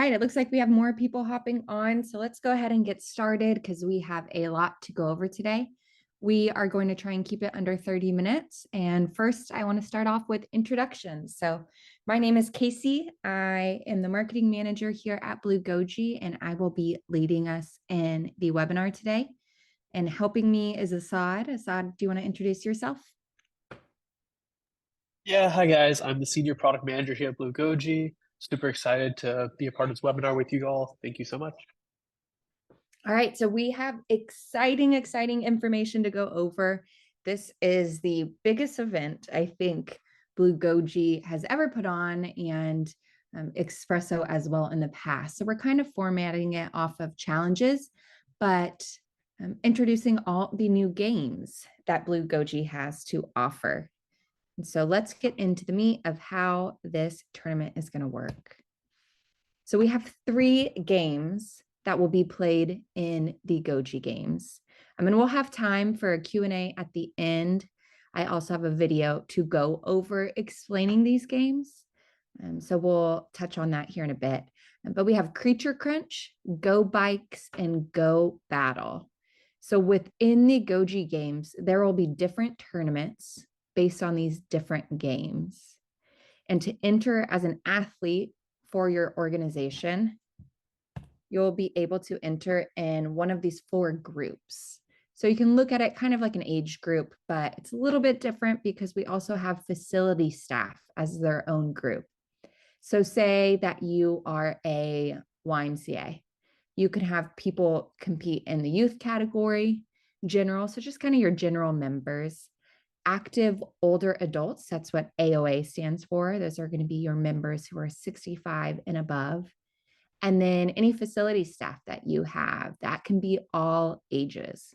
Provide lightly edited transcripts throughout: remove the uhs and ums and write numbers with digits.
right, it looks like we have more people hopping on. So let's go ahead and get started because we have a lot to go over today. We are going to try and keep it under 30 minutes. And first, I want to start off with introductions. So my name is Casey. I am the marketing manager here at Blue Goji, and I will be leading us in the webinar today. And helping me is Assad. Assad, do you want to introduce yourself? Yeah, hi guys. I'm the senior product manager here at Blue Goji. Super excited to be a part of this webinar with you all. Thank you so much. All right, so we have exciting information to go over. This is the biggest event I think Blue Goji has ever put on, and Espresso as well in the past. So we're kind of formatting it off of challenges, but introducing all the new games that Blue Goji has to offer. And so let's get into the meat of how this tournament is going to work. So we have 3 games that will be played in the Goji games. And we'll have time for a Q&A at the end. I also have a video to go over explaining these games. So we'll touch on that here in a bit. But we have Creature Crunch, Go Bikes, and Go Battle. So within the Goji games, there will be different tournaments based on these different games. And to enter as an athlete for your organization, you'll be able to enter in one of these 4 groups. So you can look at it kind of like an age group, but it's a little bit different because we also have facility staff as their own group. So say that you are a YMCA. You could have people compete in the youth category, general, so just kind of your general members. Active older adults, that's what AOA stands for. Those are going to be your members who are 65 and above. And then any facility staff that you have, that can be all ages.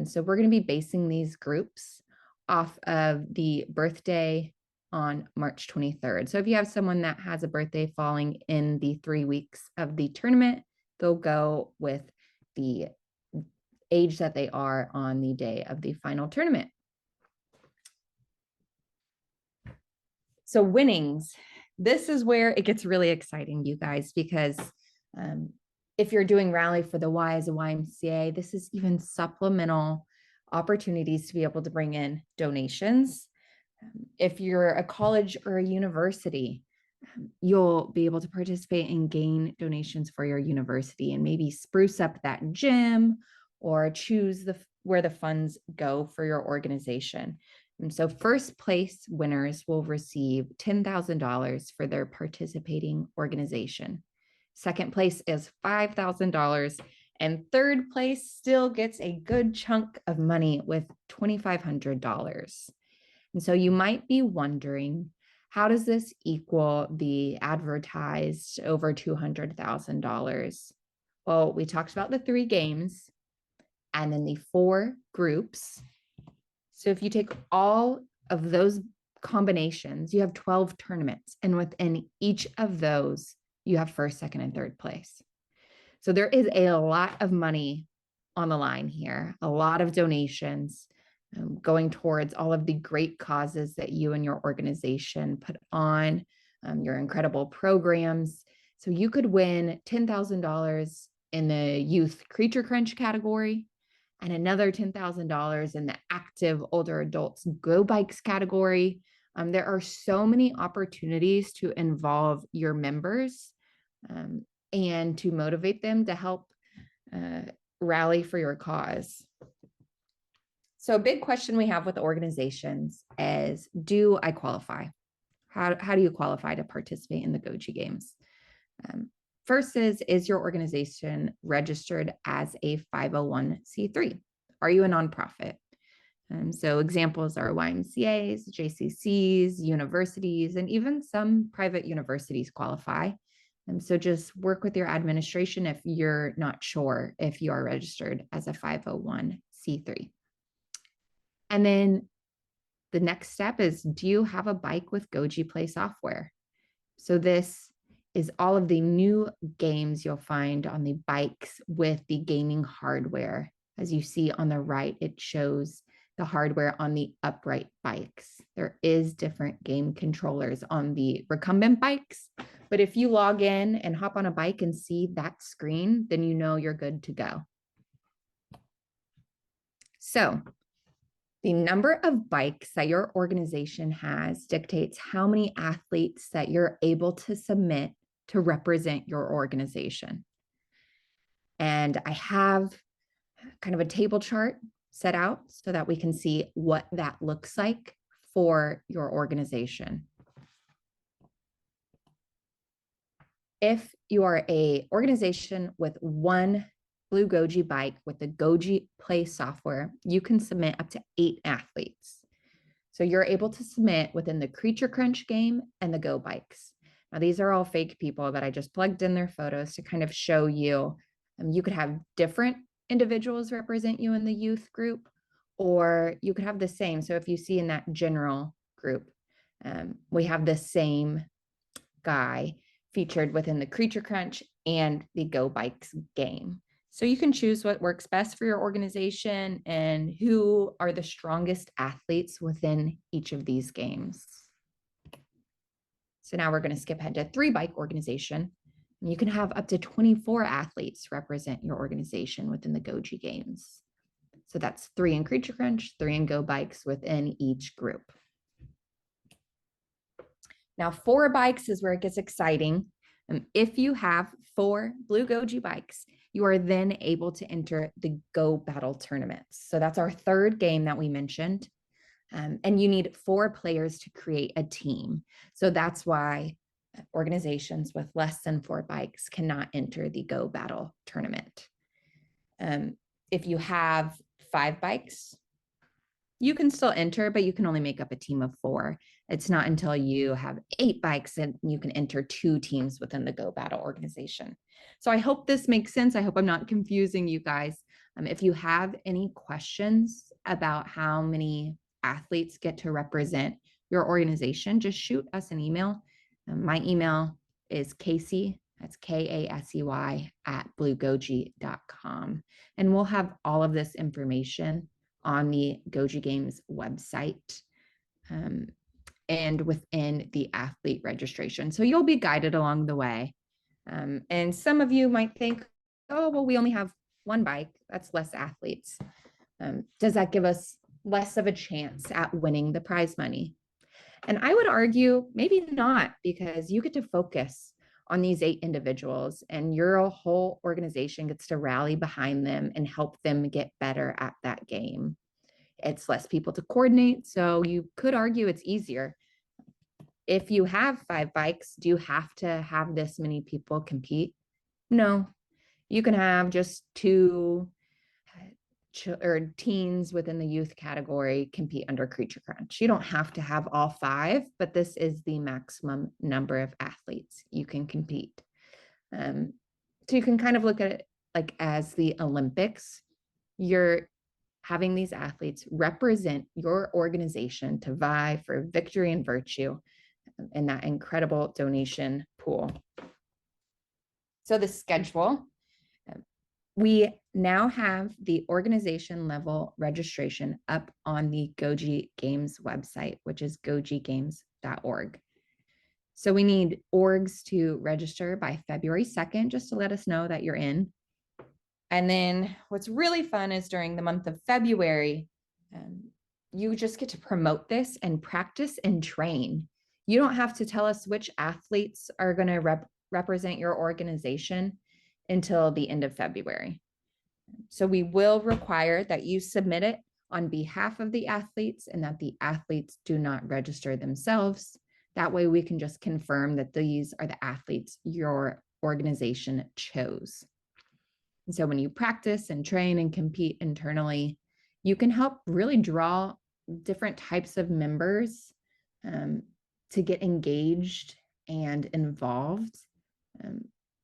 So we're going to be basing these groups off of the birthday on March 23rd. So if you have someone that has a birthday falling in the 3 weeks of the tournament, they'll go with the age that they are on the day of the final tournament. So winnings, this is where it gets really exciting, you guys, because if you're doing Rally for the Y as a YMCA, this is even supplemental opportunities to be able to bring in donations. If you're a college or a university, you'll be able to participate and gain donations for your university and maybe spruce up that gym or choose where the funds go for your organization. And so first place winners will receive $10,000 for their participating organization. Second place is $5,000, and third place still gets a good chunk of money with $2,500. And so you might be wondering, how does this equal the advertised over $200,000? Well, we talked about the 3 games and then the 4 groups. So if you take all of those combinations, you have 12 tournaments, and within each of those, you have first, second, and third place. So there is a lot of money on the line here, a lot of donations going towards all of the great causes that you and your organization put on, your incredible programs. So you could win $10,000 in the youth Creature Crunch category, and another $10,000 in the active older adults Go Bikes category. There are so many opportunities to involve your members and to motivate them to help rally for your cause. So a big question we have with organizations is, do I qualify? How do you qualify to participate in the Goji games? First is your organization registered as a 501c3? Are you a nonprofit? So examples are YMCAs, JCCs, universities, and even some private universities qualify. So just work with your administration if you're not sure if you are registered as a 501c3. And then the next step is, do you have a bike with Goji Play software? So this is all of the new games you'll find on the bikes with the gaming hardware. As you see on the right, it shows the hardware on the upright bikes. There is different game controllers on the recumbent bikes, But if you log in and hop on a bike and see that screen, then you know you're good to go. So the number of bikes that your organization has dictates how many athletes that you're able to submit to represent your organization. And I have kind of a table chart set out so that we can see what that looks like for your organization. If you are an organization with one Blue Goji bike with the Goji Play software, you can submit up to 8 athletes. So you're able to submit within the Creature Crunch game and the Go bikes. Now, these are all fake people that I just plugged in their photos to kind of show you. You could have different individuals represent you in the youth group, or you could have the same. So if you see in that general group, we have the same guy featured within the Creature Crunch and the Go Bikes game. So you can choose what works best for your organization and who are the strongest athletes within each of these games. So now we're going to skip ahead to 3-bike organization. You can have up to 24 athletes represent your organization within the Goji games. So that's 3 in Creature Crunch, 3 in Go Bikes within each group. Now, 4 bikes is where it gets exciting. If you have 4 Blue Goji bikes, you are then able to enter the Go Battle tournaments. So that's our 3rd game that we mentioned. And you need 4 players to create a team. So that's why organizations with less than 4 bikes cannot enter the Go Battle tournament. If you have 5 bikes, you can still enter, but you can only make up a team of 4. It's not until you have 8 bikes and you can enter 2 teams within the Go Battle organization. So I hope this makes sense. I hope I'm not confusing you guys. If you have any questions about how many athletes get to represent your organization, just shoot us an email. My email is Casey, that's Kasey, @bluegoji.com. And we'll have all of this information on the Goji Games website and within the athlete registration. So you'll be guided along the way. And some of you might think, oh, well, we only have 1 bike. That's less athletes. Does that give us less of a chance at winning the prize money? And I would argue maybe not, because you get to focus on these 8 individuals and your whole organization gets to rally behind them and help them get better at that game. It's less people to coordinate, so you could argue it's easier. If you have 5 bikes, do you have to have this many people compete? No, you can have just 2 or teens within the youth category compete under Creature Crunch. You don't have to have all 5, but this is the maximum number of athletes you can compete. So you can kind of look at it like as the Olympics. You're having these athletes represent your organization to vie for victory and virtue in that incredible donation pool. So the schedule, we now have the organization level registration up on the Goji Games website, which is gojigames.org. So we need orgs to register by February 2nd, just to let us know that you're in. And then what's really fun is during the month of February, you just get to promote this and practice and train. You don't have to tell us which athletes are going to represent your organization until the end of February. So we will require that you submit it on behalf of the athletes and that the athletes do not register themselves. That way we can just confirm that these are the athletes your organization chose. And so when you practice and train and compete internally, you can help really draw different types of members to get engaged and involved.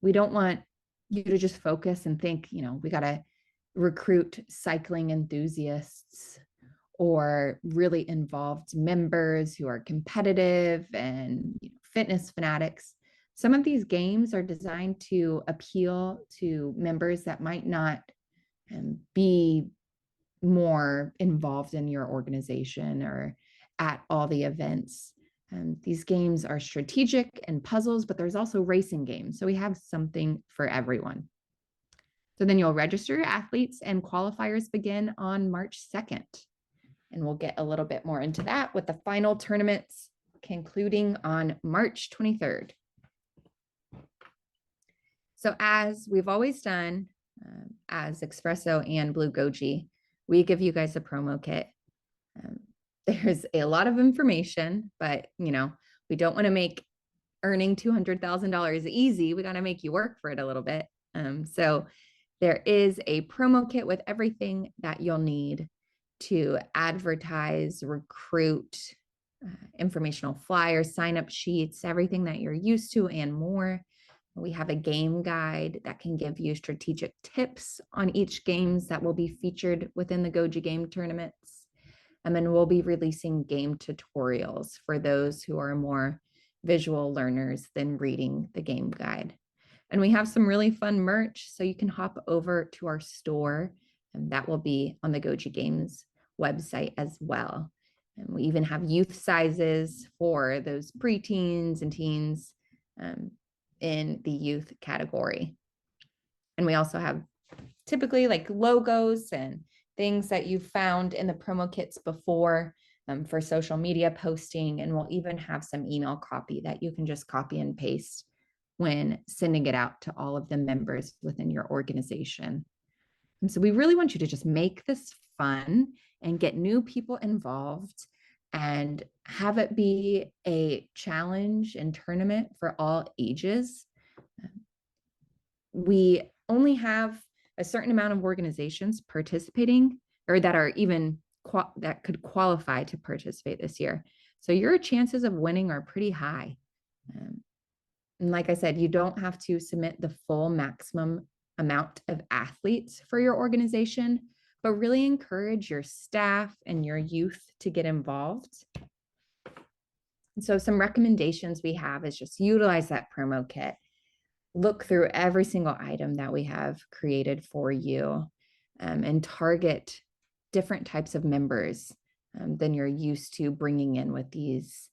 We don't want you to just focus and think, we got to recruit cycling enthusiasts or really involved members who are competitive and fitness fanatics. Some of these games are designed to appeal to members that might not be more involved in your organization or at all the events. These games are strategic and puzzles, but there's also racing games. So we have something for everyone. So then you'll register your athletes, and qualifiers begin on March 2nd. And we'll get a little bit more into that with the final tournaments concluding on March 23rd. So as we've always done, as Espresso and Blue Goji, we give you guys a promo kit. There's a lot of information, but we don't want to make earning $200,000 easy. We got to make you work for it a little bit. So there is a promo kit with everything that you'll need to advertise, recruit, informational flyers, sign-up sheets, everything that you're used to and more. We have a game guide that can give you strategic tips on each games that will be featured within the Goji game tournaments. And then we'll be releasing game tutorials for those who are more visual learners than reading the game guide. And we have some really fun merch, so you can hop over to our store, and that will be on the Goji Games website as well. And we even have youth sizes for those preteens and teens in the youth category. And we also have typically like logos and things that you've found in the promo kits before for social media posting. And we'll even have some email copy that you can just copy and paste when sending it out to all of the members within your organization. And so we really want you to just make this fun and get new people involved and have it be a challenge and tournament for all ages. We only have a certain amount of organizations participating or that are even that could qualify to participate this year. So your chances of winning are pretty high. And like I said, you don't have to submit the full maximum amount of athletes for your organization, but really encourage your staff and your youth to get involved. And so some recommendations we have is just utilize that promo kit. Look through every single item that we have created for you and target different types of members than you're used to bringing in with these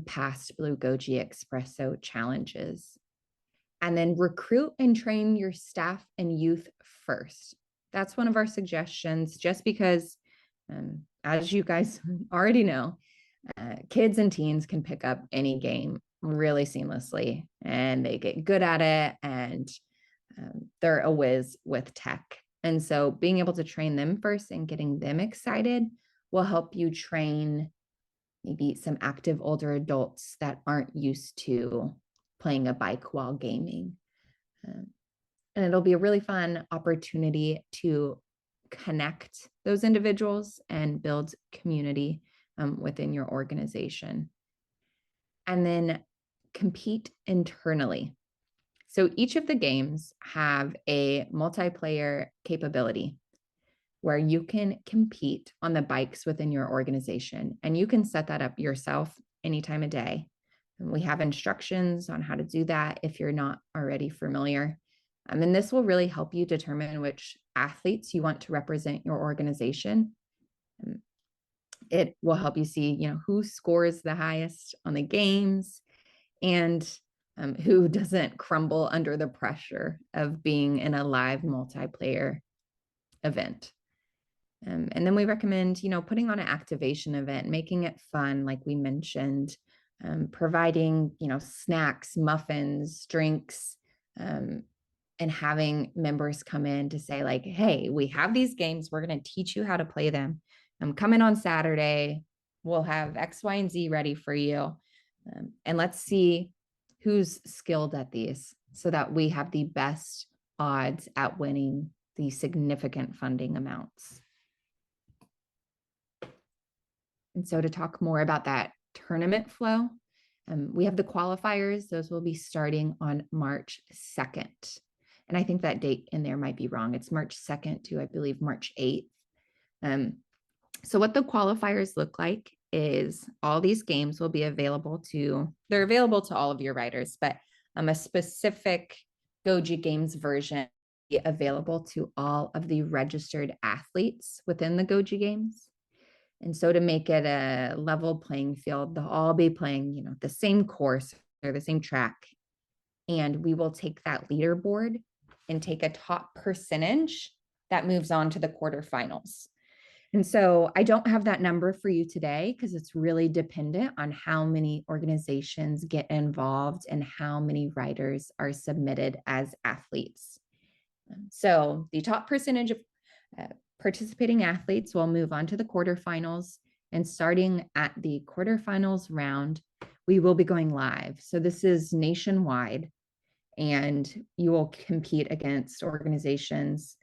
past Blue Goji Espresso challenges. And then recruit and train your staff and youth first. That's one of our suggestions, just because, as you guys already know, kids and teens can pick up any game really seamlessly, and they get good at it, and they're a whiz with tech. And so being able to train them first and getting them excited will help you train maybe some active older adults that aren't used to playing a bike while gaming. And it'll be a really fun opportunity to connect those individuals and build community within your organization. And then compete internally. So each of the games have a multiplayer capability where you can compete on the bikes within your organization, and you can set that up yourself any time of day. And we have instructions on how to do that if you're not already familiar. And this will really help you determine which athletes you want to represent your organization. It will help you see, who scores the highest on the games and who doesn't crumble under the pressure of being in a live multiplayer event. And then we recommend, putting on an activation event, making it fun, like we mentioned, providing, snacks, muffins, drinks, and having members come in to say like, hey, we have these games. We're going to teach you how to play them. Come in on Saturday. We'll have X, Y, and Z ready for you. And let's see who's skilled at these so that we have the best odds at winning the significant funding amounts. And so to talk more about that tournament flow, we have the qualifiers. Those will be starting on March 2nd. And I think that date in there might be wrong. It's March 2nd to, I believe, March 8th. So what the qualifiers look like is all these games will be available they're available to all of your riders, but a specific Goji Games version will be available to all of the registered athletes within the Goji Games. And so to make it a level playing field, they'll all be playing, the same course or the same track. And we will take that leaderboard and take a top percentage that moves on to the quarterfinals. And so I don't have that number for you today because it's really dependent on how many organizations get involved and how many riders are submitted as athletes. So the top percentage of participating athletes will move on to the quarterfinals. And starting at the quarterfinals round, we will be going live. So this is nationwide, and you will compete against organizations,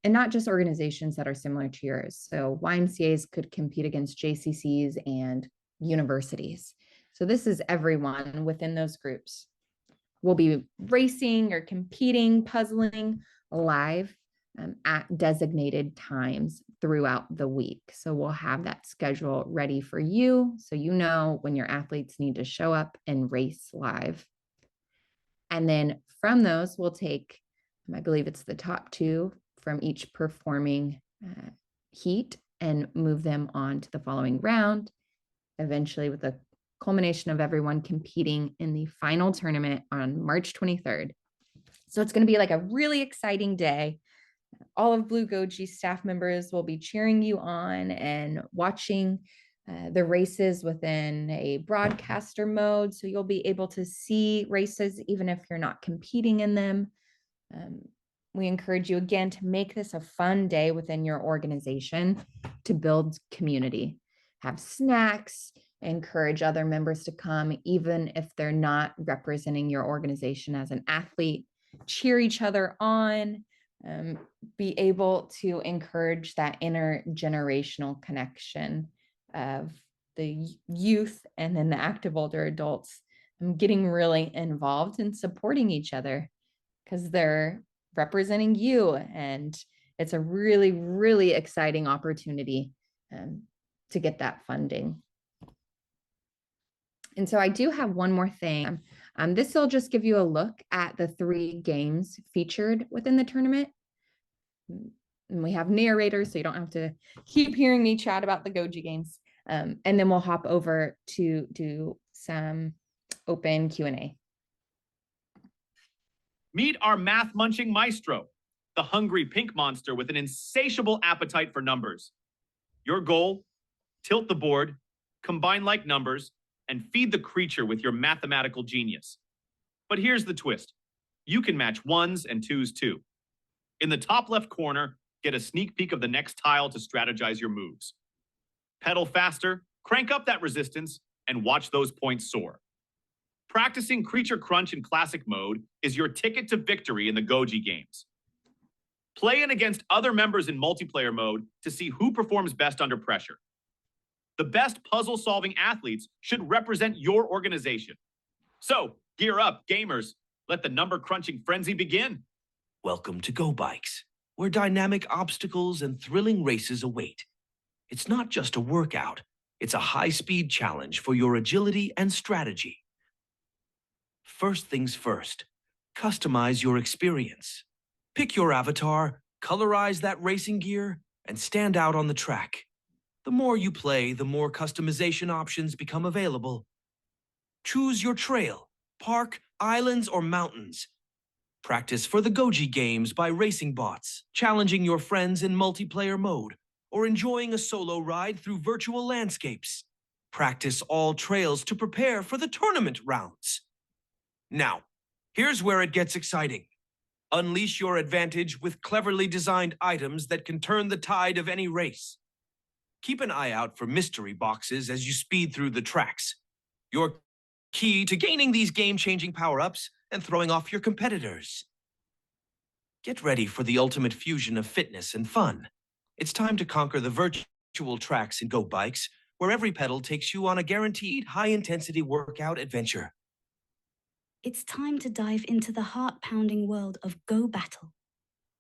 and not just organizations that are similar to yours. So YMCAs could compete against JCCs and universities. So this is everyone within those groups. We'll be racing or competing, puzzling live at designated times throughout the week. So we'll have that schedule ready for you, so you know when your athletes need to show up and race live. And then from those, we'll take, I believe it's the top 2 from each performing heat and move them on to the following round, eventually with the culmination of everyone competing in the final tournament on March 23rd. So it's going to be like a really exciting day. All of Blue Goji staff members will be cheering you on and watching the races within a broadcaster mode. So you'll be able to see races even if you're not competing in them. We encourage you again to make this a fun day within your organization to build community. Have snacks, encourage other members to come, even if they're not representing your organization as an athlete. Cheer each other on. Be able to encourage that intergenerational connection of the youth and then the active older adults getting really involved and supporting each other because they're representing you. And it's a really, really exciting opportunity to get that funding. And so I do have one more thing. This will just give you a look at the 3 games featured within the tournament. And we have narrators, so you don't have to keep hearing me chat about the Goji games. And then we'll hop over to do some open Q&A. Meet our math-munching maestro, the hungry pink monster with an insatiable appetite for numbers. Your goal? Tilt the board, combine like numbers, and feed the creature with your mathematical genius. But here's the twist. You can match 1s and 2s too. In the top left corner, get a sneak peek of the next tile to strategize your moves. Pedal faster, crank up that resistance, and watch those points soar. Practicing Creature Crunch in Classic mode is your ticket to victory in the Goji games. Play in against other members in multiplayer mode to see who performs best under pressure. The best puzzle-solving athletes should represent your organization. So, gear up, gamers. Let the number-crunching frenzy begin. Welcome to Go Bikes, where dynamic obstacles and thrilling races await. It's not just a workout, it's a high-speed challenge for your agility and strategy. First things first, customize your experience. Pick your avatar, colorize that racing gear, and stand out on the track. The more you play, the more customization options become available. Choose your trail, park, islands, or mountains. Practice for the Goji games by racing bots, challenging your friends in multiplayer mode, or enjoying a solo ride through virtual landscapes. Practice all trails to prepare for the tournament rounds. Now, here's where it gets exciting. Unleash your advantage with cleverly designed items that can turn the tide of any race. Keep an eye out for mystery boxes as you speed through the tracks. Your key to gaining these game-changing power-ups and throwing off your competitors. Get ready for the ultimate fusion of fitness and fun. It's time to conquer the virtual tracks in Go Bikes, where every pedal takes you on a guaranteed high-intensity workout adventure. It's time to dive into the heart-pounding world of Go Battle,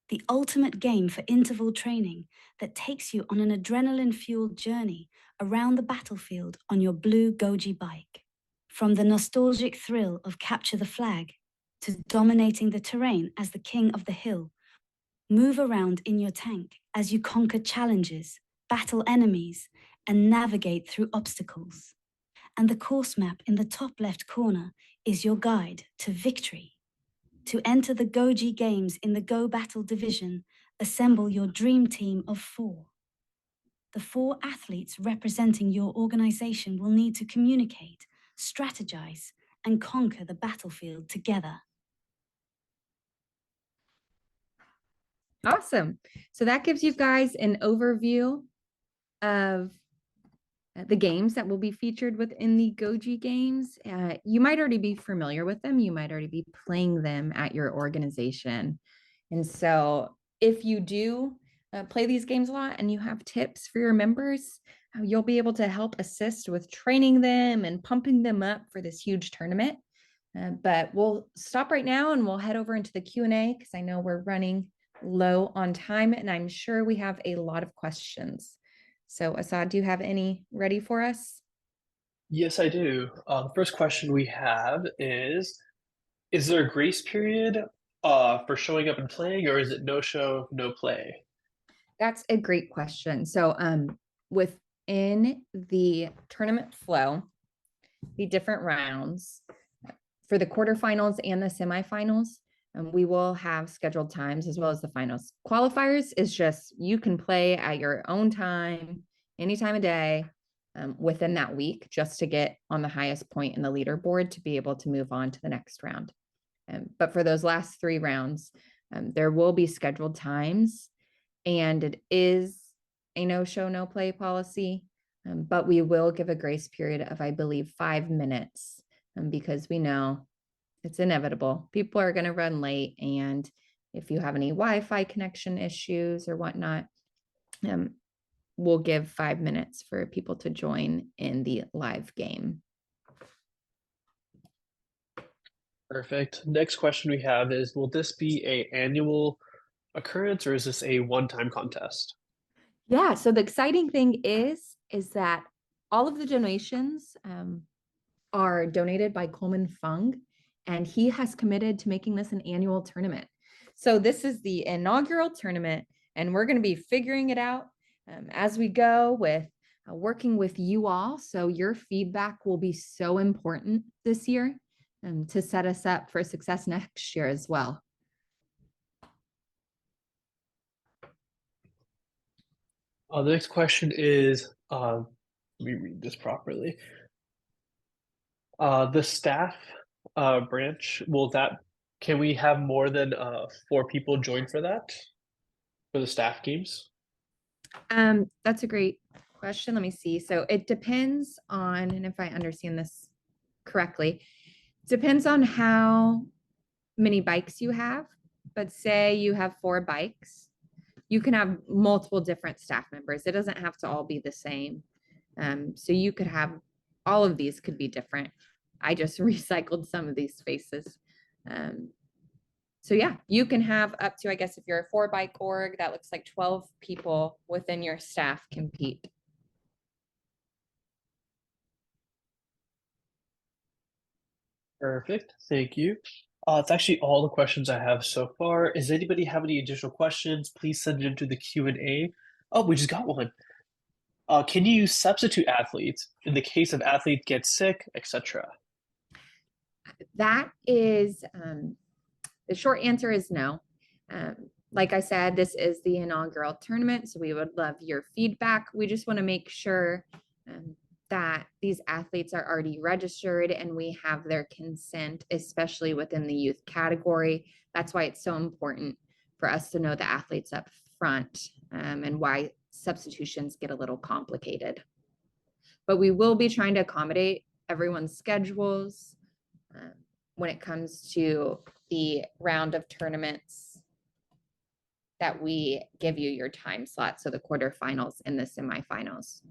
the ultimate game for interval training that takes you on an adrenaline-fueled journey around the battlefield on your blue Goji bike. From the nostalgic thrill of Capture the Flag to dominating the terrain as the king of the hill, move around in your tank as you conquer challenges, battle enemies, and navigate through obstacles. And the course map in the top left corner is your guide to victory. To enter the Goji Games in the Go Battle division, assemble your dream team of 4. The 4 athletes representing your organization will need to communicate, strategize, and conquer the battlefield together. Awesome. So that gives you guys an overview of the games that will be featured within the Goji games. You might already be familiar with them. You might already be playing them at your organization. And so if you do play these games a lot and you have tips for your members, you'll be able to help assist with training them and pumping them up for this huge tournament. But we'll stop right now and we'll head over into the Q&A because I know we're running low on time and I'm sure we have a lot of questions. So Assad, do you have any ready for us? Yes, I do. The first question we have is there a grace period for showing up and playing, or is it no show, no play? That's a great question. So within the tournament flow, the different rounds for the quarterfinals and the semifinals, we will have scheduled times as well as the finals. Qualifiers is just you can play at your own time, any time of day within that week, just to get on the highest point in the leaderboard to be able to move on to the next round. But for those last 3 rounds, there will be scheduled times, and it is a no show, no play policy. But we will give a grace period of, I believe, 5 minutes because we know it's inevitable. People are going to run late. And if you have any Wi-Fi connection issues or whatnot, we'll give 5 minutes for people to join in the live game. Perfect. Next question we have is, will this be an annual occurrence or is this a one-time contest? Yeah, so the exciting thing is that all of the donations are donated by Coleman Fung, and he has committed to making this an annual tournament. So this is the inaugural tournament, and we're going to be figuring it out as we go with working with you all. So your feedback will be so important this year to set us up for success next year as well. The next question is, let me read this properly. The staff branch, can we have more than 4 people join for that? For the staff games? That's a great question. Let me see. So it depends on, and if I understand this correctly, depends on how many bikes you have. But say you have 4 bikes, you can have multiple different staff members. It doesn't have to all be the same. So you could have, all of these could be different. I just recycled some of these faces. So yeah, you can have up to, I guess, if you're a 4-bike org, that looks like 12 people within your staff compete. Perfect. Thank you. It's actually all the questions I have so far. Does anybody have any additional questions? Please send it into the Q&A. Oh, we just got one. Can you use substitute athletes in the case of athlete gets sick, etc.? That is, the short answer is no. Like I said, this is the inaugural tournament, so we would love your feedback. We just want to make sure that these athletes are already registered and we have their consent, especially within the youth category. That's why it's so important for us to know the athletes up front and why substitutions get a little complicated. But we will be trying to accommodate everyone's schedules when it comes to the round of tournaments that we give you your time slot, so the quarterfinals and the semifinals.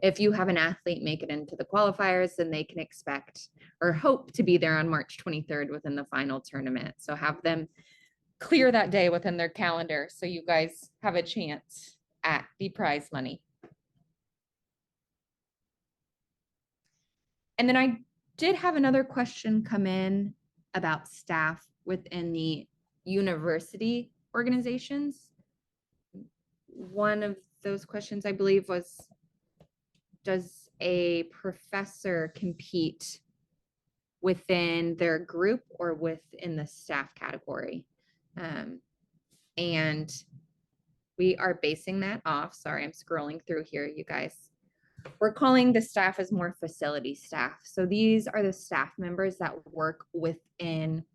If you have an athlete make it into the qualifiers, then they can expect or hope to be there on March 23rd within the final tournament. So have them clear that day within their calendar so you guys have a chance at the prize money. And then I did have another question come in about staff within the university organizations. One of those questions, I believe, was does a professor compete within their group or within the staff category? And we are basing that off. Sorry, I'm scrolling through here, you guys. We're calling the staff as more facility staff. So these are the staff members that work within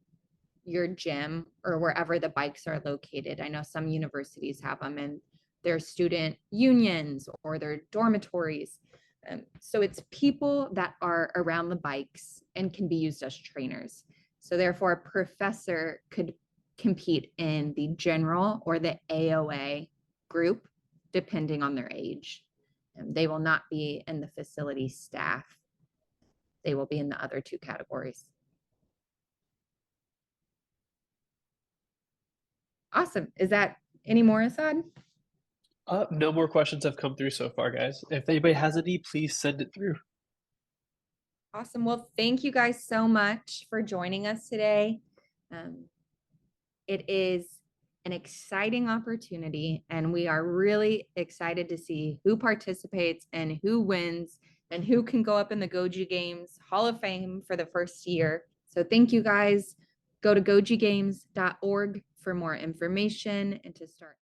your gym or wherever the bikes are located. I know some universities have them in their student unions or their dormitories. So it's people that are around the bikes and can be used as trainers. So therefore, a professor could compete in the general or the AOA group, depending on their age. They will not be in the facility staff. They will be in the other two categories. Awesome. Is that any more, Assad? No more questions have come through so far, guys. If anybody has any, please send it through. Awesome. Well, thank you guys so much for joining us today. It is an exciting opportunity, and we are really excited to see who participates and who wins and who can go up in the Goji Games Hall of Fame for the first year. So thank you guys. Go to gojigames.org for more information and to start.